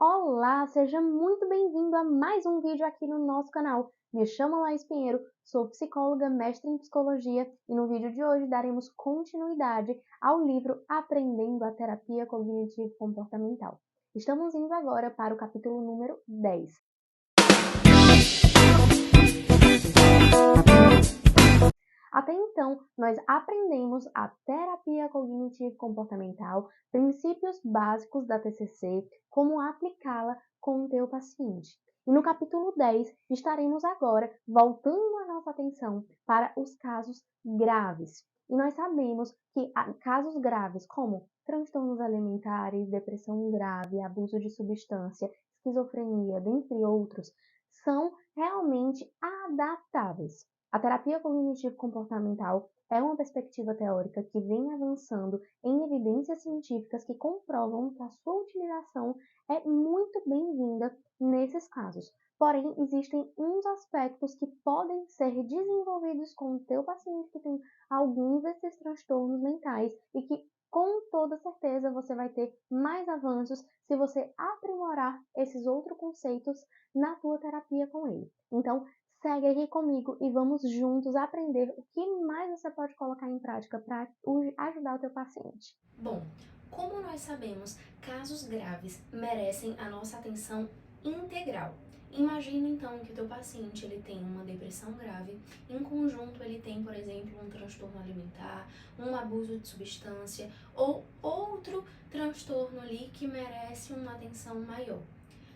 Olá, seja muito bem-vindo a mais um vídeo aqui no nosso canal. Me chamo Laís Pinheiro, sou psicóloga, mestre em psicologia e no vídeo de hoje daremos continuidade ao livro Aprendendo a Terapia Cognitivo-Comportamental. Estamos indo agora para o capítulo número 10. Até então, nós aprendemos a terapia cognitivo-comportamental, princípios básicos da TCC, como aplicá-la com o teu paciente. E no capítulo 10, estaremos agora voltando a nossa atenção para os casos graves. E nós sabemos que casos graves como transtornos alimentares, depressão grave, abuso de substância, esquizofrenia, dentre outros, são realmente adaptáveis. A terapia cognitivo-comportamental é uma perspectiva teórica que vem avançando em evidências científicas que comprovam que a sua utilização é muito bem-vinda nesses casos. Porém, existem uns aspectos que podem ser desenvolvidos com o teu paciente que tem alguns desses transtornos mentais e que, com toda certeza, você vai ter mais avanços se você aprimorar esses outros conceitos na tua terapia com ele. Então, segue aqui comigo e vamos juntos aprender o que mais você pode colocar em prática para ajudar o teu paciente. Bom, como nós sabemos, casos graves merecem a nossa atenção integral. Imagina então que o teu paciente ele tem uma depressão grave, em conjunto ele tem, por exemplo, um transtorno alimentar, um abuso de substância ou outro transtorno ali que merece uma atenção maior.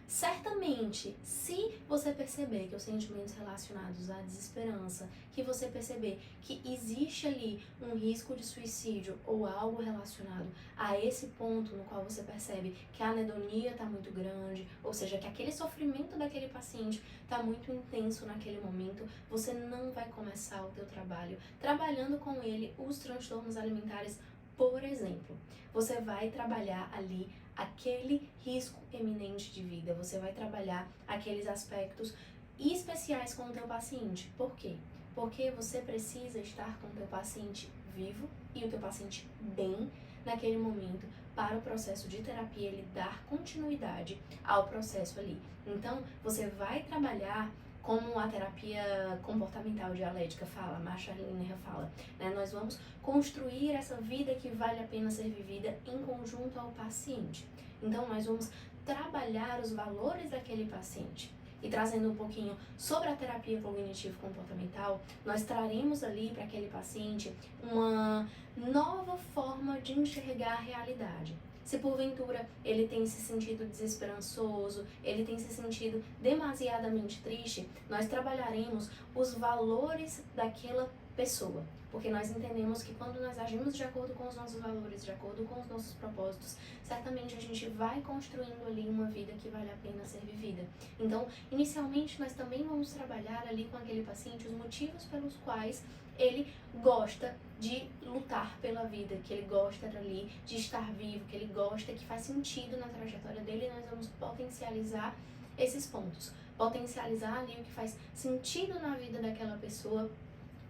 Certamente, se você perceber que os sentimentos relacionados à desesperança, que você perceber que existe ali um risco de suicídio ou algo relacionado a esse ponto no qual você percebe que a anedonia está muito grande, ou seja, que aquele sofrimento daquele paciente está muito intenso naquele momento, você não vai começar o teu trabalho trabalhando com ele os transtornos alimentares, por exemplo. Você vai trabalhar ali aquele risco eminente de vida, você vai trabalhar aqueles aspectos especiais com o teu paciente. Por quê? Porque você precisa estar com o teu paciente vivo e o teu paciente bem naquele momento para o processo de terapia, ele dar continuidade ao processo ali. Então, você vai trabalhar como a terapia comportamental dialética fala, Marshall Linehan fala, né? Nós vamos construir essa vida que vale a pena ser vivida em conjunto ao paciente. Então, nós vamos trabalhar os valores daquele paciente. E trazendo um pouquinho sobre a terapia cognitivo-comportamental, nós traremos ali para aquele paciente uma nova forma de enxergar a realidade. Se porventura ele tem se sentido desesperançoso, ele tem se sentido demasiadamente triste, nós trabalharemos os valores daquela pessoa. Porque nós entendemos que quando nós agimos de acordo com os nossos valores, de acordo com os nossos propósitos, certamente a gente vai construindo ali uma vida que vale a pena ser vivida. Então, inicialmente, nós também vamos trabalhar ali com aquele paciente os motivos pelos quais ele gosta de lutar pela vida, que ele gosta ali de estar vivo, que ele gosta, que faz sentido na trajetória dele, e nós vamos potencializar esses pontos. Potencializar ali o que faz sentido na vida daquela pessoa,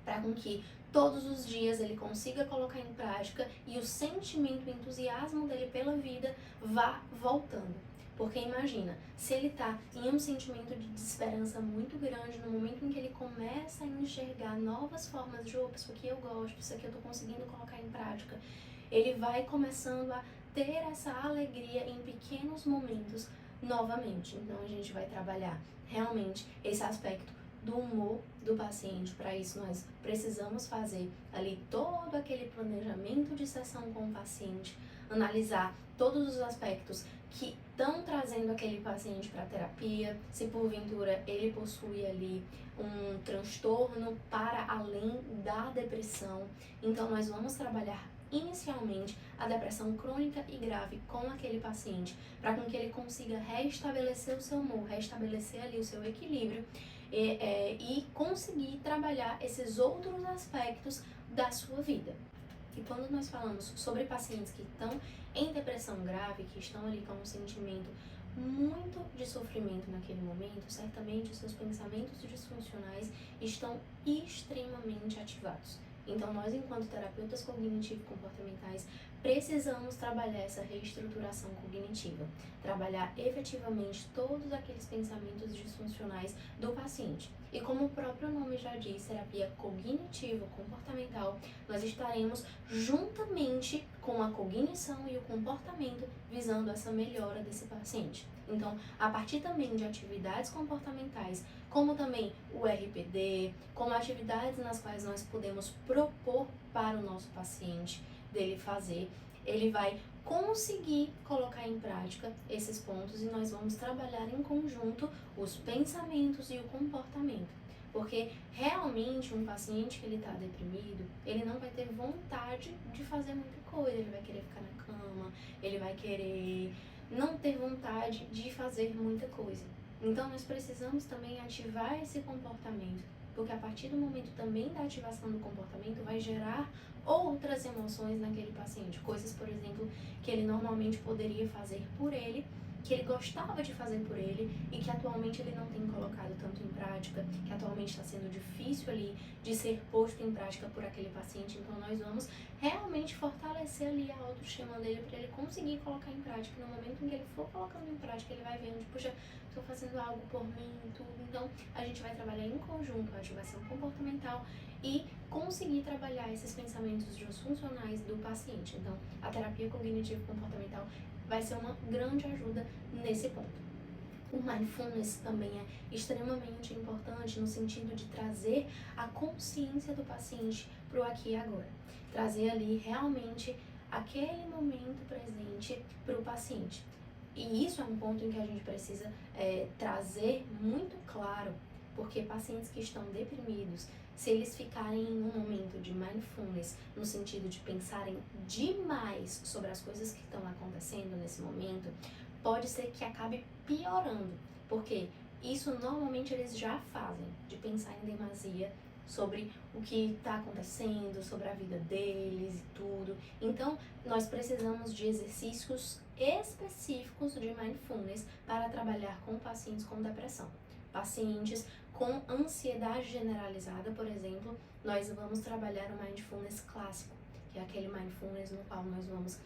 para com que todos os dias ele consiga colocar em prática e o sentimento, o entusiasmo dele pela vida vá voltando. Porque imagina, se ele está em um sentimento de desesperança muito grande, no momento em que ele começa a enxergar novas formas de, opa, isso aqui eu gosto, isso aqui eu estou conseguindo colocar em prática, ele vai começando a ter essa alegria em pequenos momentos novamente. Então a gente vai trabalhar realmente esse aspecto do humor do paciente. Para isso nós precisamos fazer ali todo aquele planejamento de sessão com o paciente, analisar todos os aspectos que estão trazendo aquele paciente para a terapia, se porventura ele possui ali um transtorno para além da depressão. Então nós vamos trabalhar inicialmente a depressão crônica e grave com aquele paciente, para com que ele consiga restabelecer o seu humor, restabelecer ali o seu equilíbrio e conseguir trabalhar esses outros aspectos da sua vida. E quando nós falamos sobre pacientes que estão em depressão grave, que estão ali com um sentimento muito de sofrimento naquele momento, certamente seus pensamentos disfuncionais estão extremamente ativados. Então, nós, enquanto terapeutas cognitivo-comportamentais, precisamos trabalhar essa reestruturação cognitiva, trabalhar efetivamente todos aqueles pensamentos disfuncionais do paciente. E como o próprio nome já diz, terapia cognitivo-comportamental, nós estaremos juntamente com a cognição e o comportamento visando essa melhora desse paciente. Então, a partir também de atividades comportamentais, como também o RPD, como atividades nas quais nós podemos propor para o nosso paciente dele fazer, ele vai conseguir colocar em prática esses pontos e nós vamos trabalhar em conjunto os pensamentos e o comportamento. Porque realmente um paciente que ele está deprimido, ele não vai ter vontade de fazer muita coisa, ele vai querer ficar na cama, ele vai querer não ter vontade de fazer muita coisa. Então nós precisamos também ativar esse comportamento, porque a partir do momento também da ativação do comportamento vai gerar outras emoções naquele paciente, coisas, por exemplo, que ele normalmente poderia fazer por ele, que ele gostava de fazer por ele e que atualmente ele não tem colocado tanto em prática, que atualmente está sendo difícil ali de ser posto em prática por aquele paciente. Então nós vamos realmente fortalecer ali a autoestima dele para ele conseguir colocar em prática. No momento em que ele for colocando em prática, ele vai vendo, puxa, estou fazendo algo por mim e tudo. Então a gente vai trabalhar em conjunto a ativação comportamental e conseguir trabalhar esses pensamentos disfuncionais do paciente. Então a terapia cognitivo-comportamental vai ser uma grande ajuda nesse ponto. O mindfulness também é extremamente importante no sentido de trazer a consciência do paciente para o aqui e agora. Trazer ali realmente aquele momento presente para o paciente. E isso é um ponto em que a gente precisa trazer muito claro, porque pacientes que estão deprimidos, se eles ficarem em um momento de mindfulness, no sentido de pensarem demais sobre as coisas que estão acontecendo nesse momento, pode ser que acabe piorando, porque isso normalmente eles já fazem, de pensar em demasia sobre o que está acontecendo, sobre a vida deles e tudo. Então, nós precisamos de exercícios específicos de mindfulness para trabalhar com pacientes com depressão. Pacientes com ansiedade generalizada, por exemplo, nós vamos trabalhar o mindfulness clássico, que é aquele mindfulness no qual nós vamos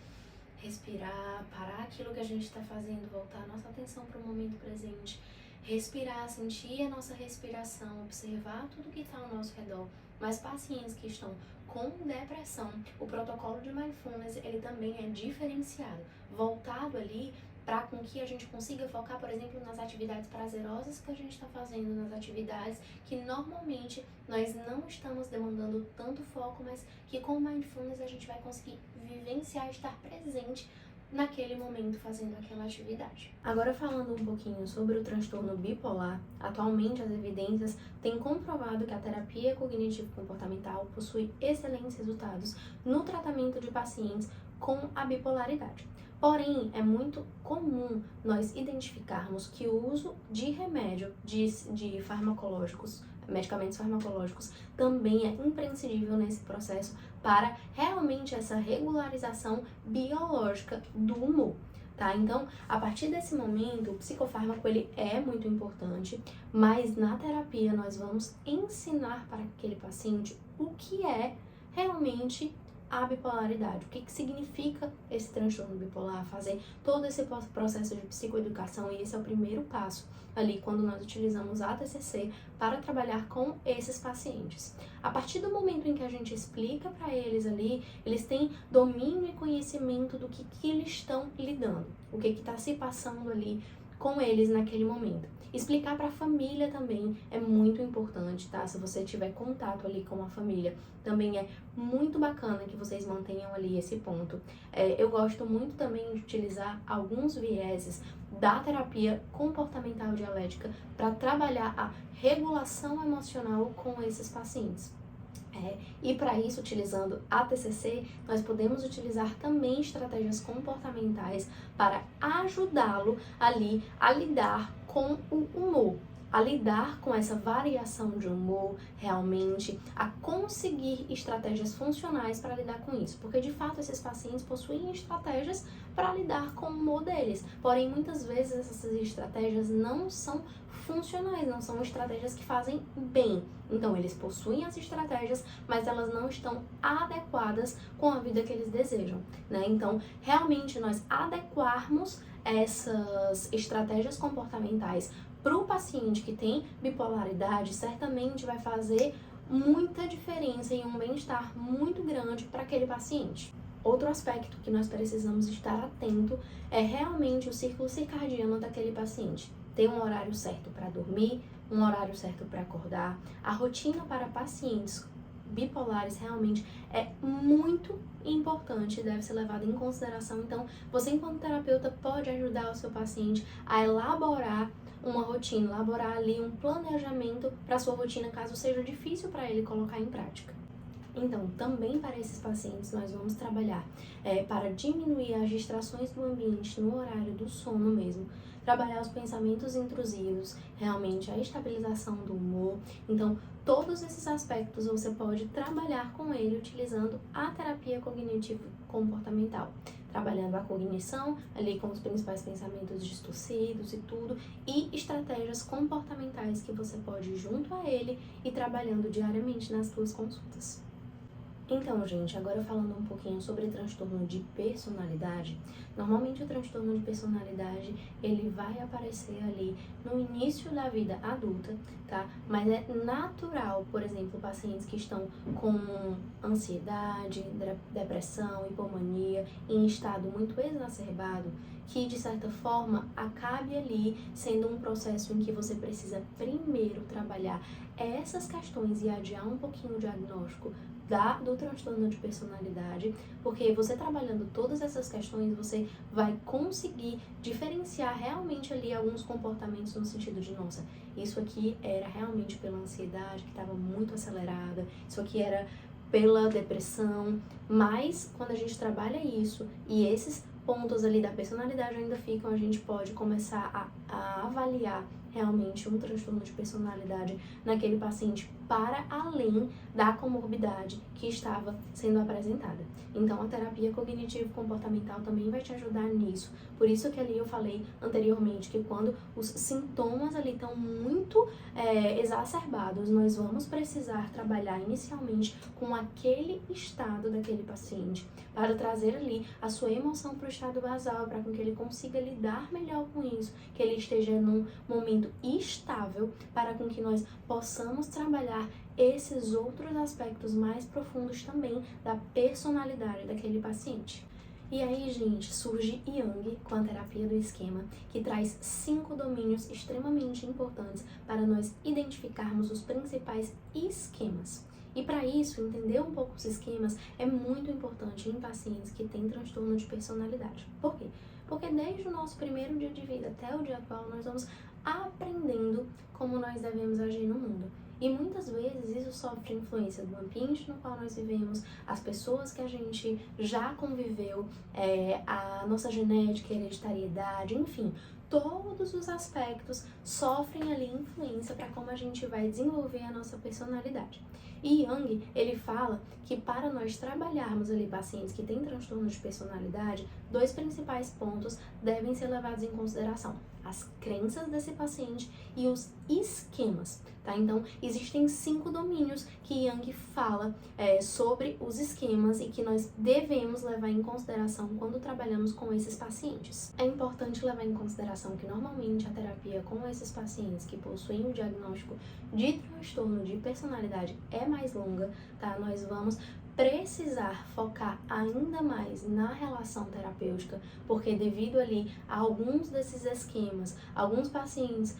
respirar, parar aquilo que a gente está fazendo, voltar a nossa atenção para o momento presente, respirar, sentir a nossa respiração, observar tudo que está ao nosso redor. Mas pacientes que estão com depressão, o protocolo de mindfulness, ele também é diferenciado, voltado ali para com que a gente consiga focar, por exemplo, nas atividades prazerosas que a gente está fazendo, nas atividades que normalmente nós não estamos demandando tanto foco, mas que com o mindfulness a gente vai conseguir vivenciar, estar presente naquele momento fazendo aquela atividade. Agora falando um pouquinho sobre o transtorno bipolar, atualmente as evidências têm comprovado que a terapia cognitivo-comportamental possui excelentes resultados no tratamento de pacientes com a bipolaridade. Porém, é muito comum nós identificarmos que o uso de remédio, de farmacológicos, medicamentos farmacológicos, também é imprescindível nesse processo para realmente essa regularização biológica do humor. Tá? Então, a partir desse momento, o psicofármaco ele é muito importante, mas na terapia nós vamos ensinar para aquele paciente o que é realmente a bipolaridade, o que significa esse transtorno bipolar, fazer todo esse processo de psicoeducação, e esse é o primeiro passo ali quando nós utilizamos a TCC para trabalhar com esses pacientes. A partir do momento em que a gente explica para eles ali, eles têm domínio e conhecimento do que eles estão lidando, o que está se passando ali com eles naquele momento. Explicar para a família também é muito importante, tá? Se você tiver contato ali com a família, também é muito bacana que vocês mantenham ali esse ponto. Eu gosto muito também de utilizar alguns vieses da terapia comportamental dialética para trabalhar a regulação emocional com esses pacientes. E para isso, utilizando a TCC, nós podemos utilizar também estratégias comportamentais para ajudá-lo ali a lidar com o humor. a lidar com essa variação de humor, realmente, a conseguir estratégias funcionais para lidar com isso. Porque, de fato, esses pacientes possuem estratégias para lidar com o humor deles. Porém, muitas vezes essas estratégias não são funcionais, não são estratégias que fazem bem. Então, eles possuem as estratégias, mas elas não estão adequadas com a vida que eles desejam, né? Então, realmente, nós adequarmos essas estratégias comportamentais para o paciente que tem bipolaridade, certamente vai fazer muita diferença e um bem-estar muito grande para aquele paciente. Outro aspecto que nós precisamos estar atento é realmente o ciclo circadiano daquele paciente. Tem um horário certo para dormir, um horário certo para acordar. A rotina para pacientes bipolares realmente é muito importante e deve ser levada em consideração. Então, você enquanto terapeuta pode ajudar o seu paciente a elaborar uma rotina, elaborar ali um planejamento para sua rotina, caso seja difícil para ele colocar em prática. Então, também para esses pacientes, nós vamos trabalhar para diminuir as distrações do ambiente no horário do sono mesmo, trabalhar os pensamentos intrusivos, realmente a estabilização do humor. Então, todos esses aspectos você pode trabalhar com ele utilizando a terapia cognitivo-comportamental, trabalhando a cognição, ali com os principais pensamentos distorcidos e tudo, e estratégias comportamentais que você pode ir junto a ele e trabalhando diariamente nas suas consultas. Então, gente, agora falando um pouquinho sobre transtorno de personalidade, normalmente o transtorno de personalidade, ele vai aparecer ali no início da vida adulta, tá? Mas é natural, por exemplo, pacientes que estão com ansiedade, depressão, hipomania, em estado muito exacerbado, que de certa forma acabe ali sendo um processo em que você precisa primeiro trabalhar essas questões e adiar um pouquinho o diagnóstico do transtorno de personalidade, porque você trabalhando todas essas questões, você vai conseguir diferenciar realmente ali alguns comportamentos no sentido de, nossa, isso aqui era realmente pela ansiedade que estava muito acelerada, isso aqui era pela depressão, mas quando a gente trabalha isso e esses pontos ali da personalidade ainda ficam, a gente pode começar a avaliar realmente um transtorno de personalidade naquele paciente para além da comorbidade que estava sendo apresentada. Então, a terapia cognitivo-comportamental também vai te ajudar nisso. Por isso que ali eu falei anteriormente que quando os sintomas ali estão muito exacerbados, nós vamos precisar trabalhar inicialmente com aquele estado daquele paciente para trazer ali a sua emoção para o estado basal, para que ele consiga lidar melhor com isso, que ele esteja num momento estável, para com que nós possamos trabalhar esses outros aspectos mais profundos também da personalidade daquele paciente. E aí, gente, surge Jung com a terapia do esquema, que traz 5 domínios extremamente importantes para nós identificarmos os principais esquemas. E para isso, entender um pouco os esquemas é muito importante em pacientes que têm transtorno de personalidade. Por quê? Porque desde o nosso primeiro dia de vida até o dia atual, nós vamos aprendendo como nós devemos agir no mundo. E muitas vezes isso sofre influência do ambiente no qual nós vivemos, as pessoas que a gente já conviveu, a nossa genética, hereditariedade, enfim, todos os aspectos sofrem ali influência para como a gente vai desenvolver a nossa personalidade. E Jung, ele fala que para nós trabalharmos ali pacientes que têm transtorno de personalidade, 2 principais pontos devem ser levados em consideração: as crenças desse paciente e os esquemas, tá? Então, existem 5 domínios que Jung fala sobre os esquemas e que nós devemos levar em consideração quando trabalhamos com esses pacientes. É importante levar em consideração que, normalmente, a terapia com esses pacientes que possuem o diagnóstico de transtorno de personalidade é mais longa, tá? Nós vamos precisar focar ainda mais na relação terapêutica, porque devido ali a alguns desses esquemas, alguns pacientes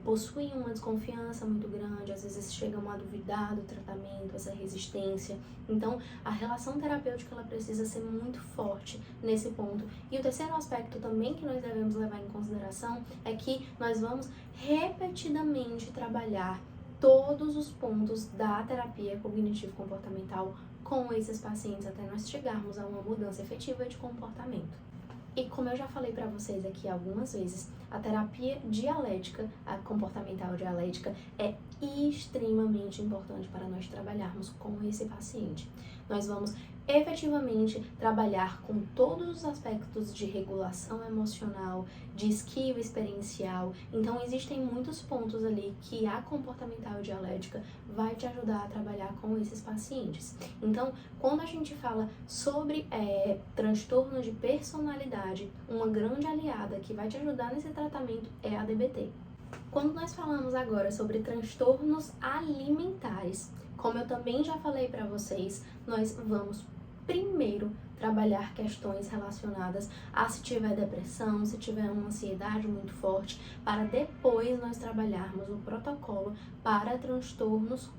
possuem uma desconfiança muito grande, às vezes chegam a duvidar do tratamento, essa resistência. Então, a relação terapêutica ela precisa ser muito forte nesse ponto. E o terceiro aspecto também que nós devemos levar em consideração é que nós vamos repetidamente trabalhar todos os pontos da terapia cognitivo-comportamental com esses pacientes até nós chegarmos a uma mudança efetiva de comportamento. E como eu já falei para vocês aqui algumas vezes, a terapia dialética, a comportamental dialética, é extremamente importante para nós trabalharmos com esse paciente. Nós vamos efetivamente trabalhar com todos os aspectos de regulação emocional, de esquiva experiencial. Então, existem muitos pontos ali que a comportamental dialética vai te ajudar a trabalhar com esses pacientes. Então, quando a gente fala sobre transtorno de personalidade, uma grande aliada que vai te ajudar nesse tratamento é a DBT. Quando nós falamos agora sobre transtornos alimentares, como eu também já falei para vocês, nós vamos primeiro trabalhar questões relacionadas a se tiver depressão, se tiver uma ansiedade muito forte, para depois nós trabalharmos o protocolo para transtornos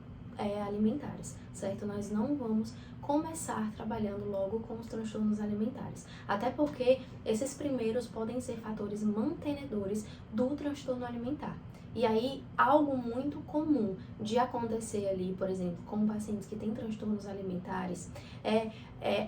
alimentares, certo? Nós não vamos começar trabalhando logo com os transtornos alimentares, até porque esses primeiros podem ser fatores mantenedores do transtorno alimentar. E aí, algo muito comum de acontecer ali, por exemplo, com pacientes que têm transtornos alimentares, é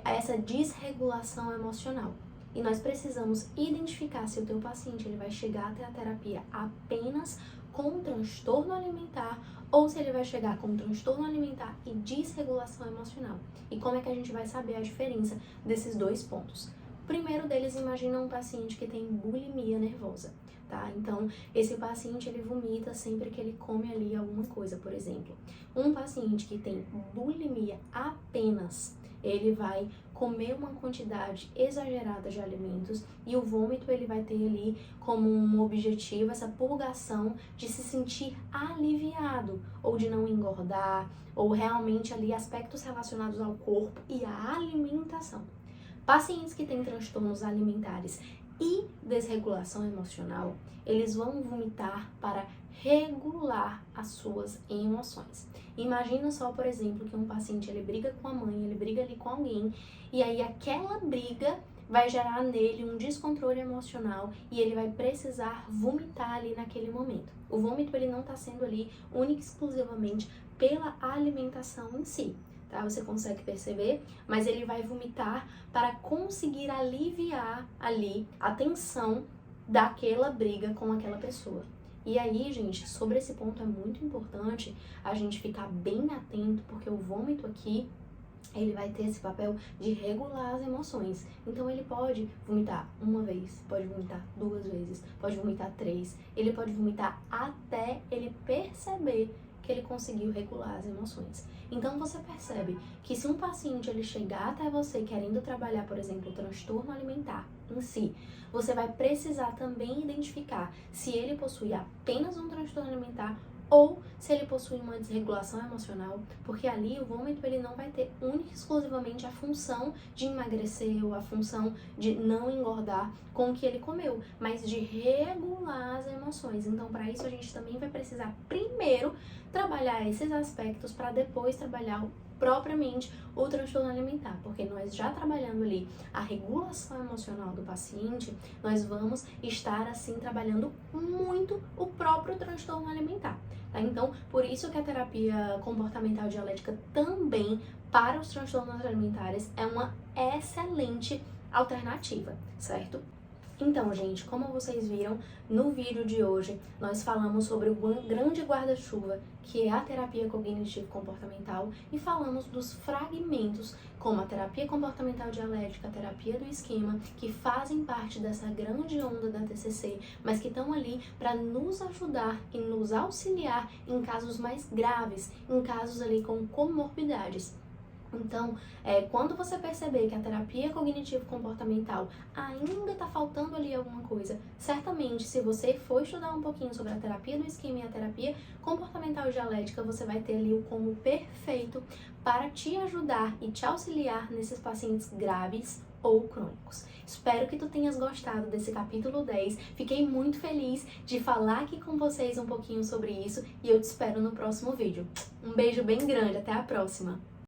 essa desregulação emocional. E nós precisamos identificar se o teu paciente ele vai chegar até a terapia apenas com transtorno alimentar ou se ele vai chegar com transtorno alimentar e desregulação emocional. E como é que a gente vai saber a diferença desses dois pontos? O primeiro deles, imagina um paciente que tem bulimia nervosa, tá? Então, esse paciente, ele vomita sempre que ele come ali alguma coisa, por exemplo. Um paciente que tem bulimia apenas, ele vai comer uma quantidade exagerada de alimentos e o vômito ele vai ter ali como um objetivo essa purgação de se sentir aliviado ou de não engordar ou realmente ali aspectos relacionados ao corpo e à alimentação. Pacientes que têm transtornos alimentares e desregulação emocional, eles vão vomitar para regular as suas emoções. Imagina só, por exemplo, que um paciente ele briga com a mãe, ele briga ali com alguém, e aí aquela briga vai gerar nele um descontrole emocional e ele vai precisar vomitar ali naquele momento. O vômito ele não está sendo ali única e exclusivamente pela alimentação em si, tá? Você consegue perceber? Mas ele vai vomitar para conseguir aliviar ali a tensão daquela briga com aquela pessoa. E aí, gente, sobre esse ponto é muito importante a gente ficar bem atento, porque o vômito aqui, ele vai ter esse papel de regular as emoções. Então, ele pode vomitar uma vez, pode vomitar 2 vezes, pode vomitar 3, ele pode vomitar até ele perceber que ele conseguiu regular as emoções. Então, você percebe que se um paciente ele chegar até você querendo trabalhar, por exemplo, o transtorno alimentar em si, você vai precisar também identificar se ele possui apenas um transtorno alimentar ou se ele possui uma desregulação emocional, porque ali o vômito ele não vai ter única e exclusivamente a função de emagrecer ou a função de não engordar com o que ele comeu, mas de regular as emoções. Então, para isso a gente também vai precisar primeiro trabalhar esses aspectos para depois trabalhar propriamente o transtorno alimentar, porque nós já trabalhando ali a regulação emocional do paciente, nós vamos estar assim trabalhando muito o próprio transtorno alimentar, tá? Então, por isso que a terapia comportamental dialética também para os transtornos alimentares é uma excelente alternativa, certo? Então, gente, como vocês viram no vídeo de hoje, nós falamos sobre o grande guarda-chuva, que é a terapia cognitivo-comportamental, e falamos dos fragmentos, como a terapia comportamental dialética, a terapia do esquema, que fazem parte dessa grande onda da TCC, mas que estão ali para nos ajudar e nos auxiliar em casos mais graves, em casos ali com comorbidades. Então, quando você perceber que a terapia cognitivo-comportamental ainda está faltando ali alguma coisa, certamente, se você for estudar um pouquinho sobre a terapia do esquema e a terapia comportamental dialética, você vai ter ali o combo perfeito para te ajudar e te auxiliar nesses pacientes graves ou crônicos. Espero que tu tenhas gostado desse capítulo 10. Fiquei muito feliz de falar aqui com vocês um pouquinho sobre isso e eu te espero no próximo vídeo. Um beijo bem grande, até a próxima!